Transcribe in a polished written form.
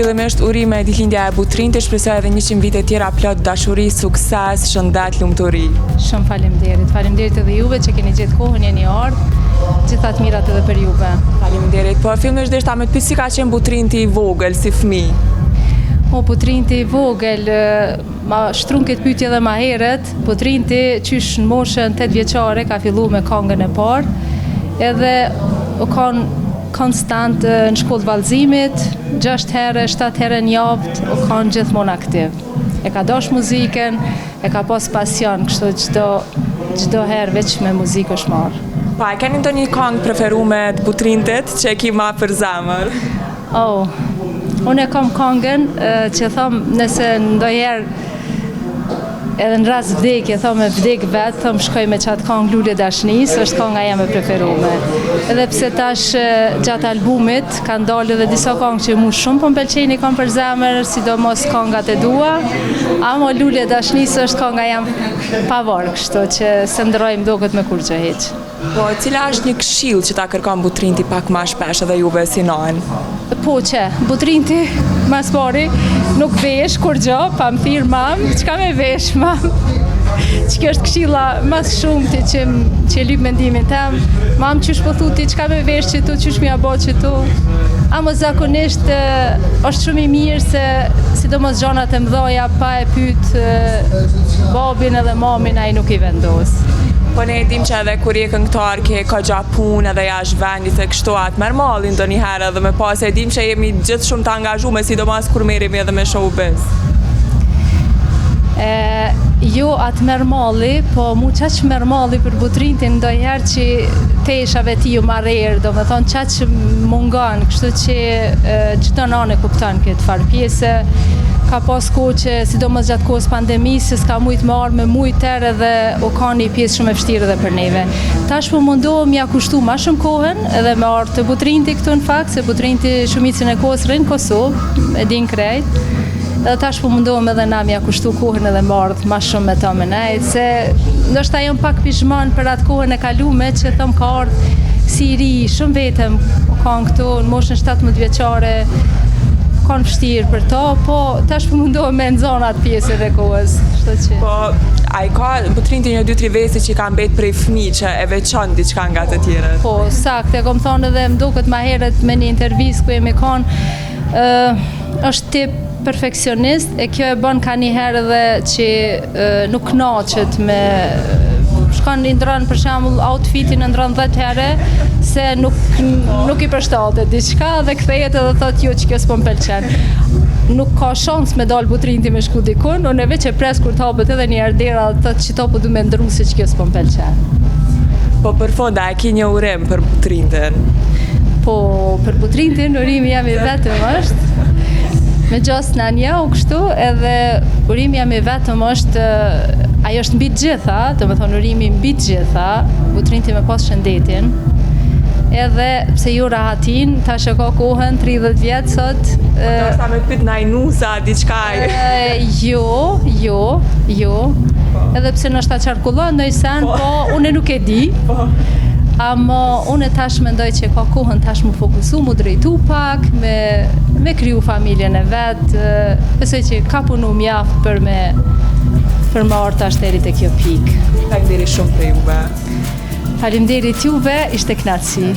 Fillimisht urime ditëlindja e Butrintit, shpresoj edhe 100 vite tjera plot dashuri, sukses, shëndet, lumturi. Shumë faleminderit. Faleminderit edhe juve që keni gjetë kohën, jeni ardhur. Gjitha të mirat edhe për juve. Faleminderit. Po fillimisht deshta me të pyet si ka qenë Butrinti i vogël si fëmijë. Butrinti i vogël, ma shtrun këtë pyetje edhe ma herët. Butrinti qysh në moshën 8 vjeçare ka filluar me këngën e parë. Edhe u kanë konstant në shkollë vallëzimit, 6 herë, 7 herë në javë, u kanë gjithmonë aktiv. E ka dash muzikën, e ka pas pasion, kështu çdo herë veç me muzikë është marrë. Pa, e keni ndonjë këngë preferuar të Butrintit që e ki ma për zemër? Unë e kam këngën që thom nëse ndonjëherë edhe në rast vdekje, thom e vdek vetë, thom shkoj me qatë këngë Lule Dashnisë, është kënga jeme preferume. Edhe pse tash gjatë albumit kanë dalë edhe disa këngë që mu shumë po m'pëlqejnë i kam për zemër, sidomos këngat e dua, ama Lule Dashnisë është kënga jam pavarë, kështu që se ndrojmë do këtë me kur që heq. Po, cila është një këshill që ta kërkon Butrinti pak ma shpesh edhe juve si nën? Po që, Butrinti, mas pari, nuk vesh kur gjo, pa më thirë mamë, qka me vesh mamë? Që kjo është këshilla mas shumë që lyp mendimin tem, mamë qysh po thuti, qka me vesh që tu, qysh mi abo që tu? Amo zakonisht është shumë i mirë se sidomos gjonat e mdoja pa e pyet babin edhe mamin ai nuk i vendos. Po ne e dim që edhe kur je këngëtar ke ka gjatë punë edhe jashtë vendit e kështu atë merr mallin ndonjëherë edhe me pas e dim që jemi gjithë shumë të angazhuar sidomos kur merremi edhe me showbiz. Jo atë merr malli, po mu qaq merr malli për Butrintin ndonjëherë që teshave ti ju marrër, do me thonë qaq mungon, kështu që çdo nane kupton këtë farë pjese. Ka pas kohë që sidomos gjatë kohës pandemisë s'ka mujt me arë me mujter edhe u ka një pjesë shumë e vështirë edhe për neve. Tash po mundohem ja kushtu ma shumë kohën edhe me arë të Butrinti këtu në fakt, se Butrinti shumicën e kohës rrinë Kosovë, e din krejt. Edhe tash po mundohem edhe na ja kushtu kohën edhe me ardhë ma shumë me ta me nejt, se ndoshta jam pak pishman për atë kohën e kalume që thëm ka ardhë si ri, shumë vetëm ka në këtu në moshën 17 vjeçare, kanë vështirë për to, po tash po mundohem me nxona atë pjesë e kohës. Po, a i ka Butrinti një 2-3 vese që ka mbet prej fëmijë që e veçon diçka nga të tjerët? Po, saktë, e kom thonë edhe më duket ma herët me një intervistë ku jemi kanë, është tip perfekcionist, e kjo e bën ka një herë edhe që nuk knaqet me shkon i ndronë për shembull outfitin e ndronë 10 herë se nuk i përshtatet diçka dhe kthehet edhe thotë jo që kjo s'po m'pëlqen. Nuk ka shans me dal Butrinti me shku dikun, unë e veç e pres kur t'hapet edhe një herë dera dhe thotë që to po du me ndru se që kjo s'po m'pëlqen. Po për fonda, e ki një urim për Butrintin? Po për Butrintin urimi jam i vetëm është me gjas në anja u kështu edhe urimi jam i vetëm është ajo është mbi të gjitha, do me thonë urimi mbi të gjitha, Butrinti me pas shëndetin, edhe pse ju rahatin, tash e ka kohën 30 vjetë sot. Ndoshta me pyet naj nusa, diçkaj? Jo, edhe pse nështë ta qarkullon ndoj sen, po unë nuk e di. Amo unë tash mendoj që ka kohën tash mu fokusu, mu drejtu pak, me kriju familjen e vetë, besoj që ka punu mjaft për me arë tash deri te kjo pikë. Faleminderit shumë për juve. Faleminderit juve, ishte knaqësi.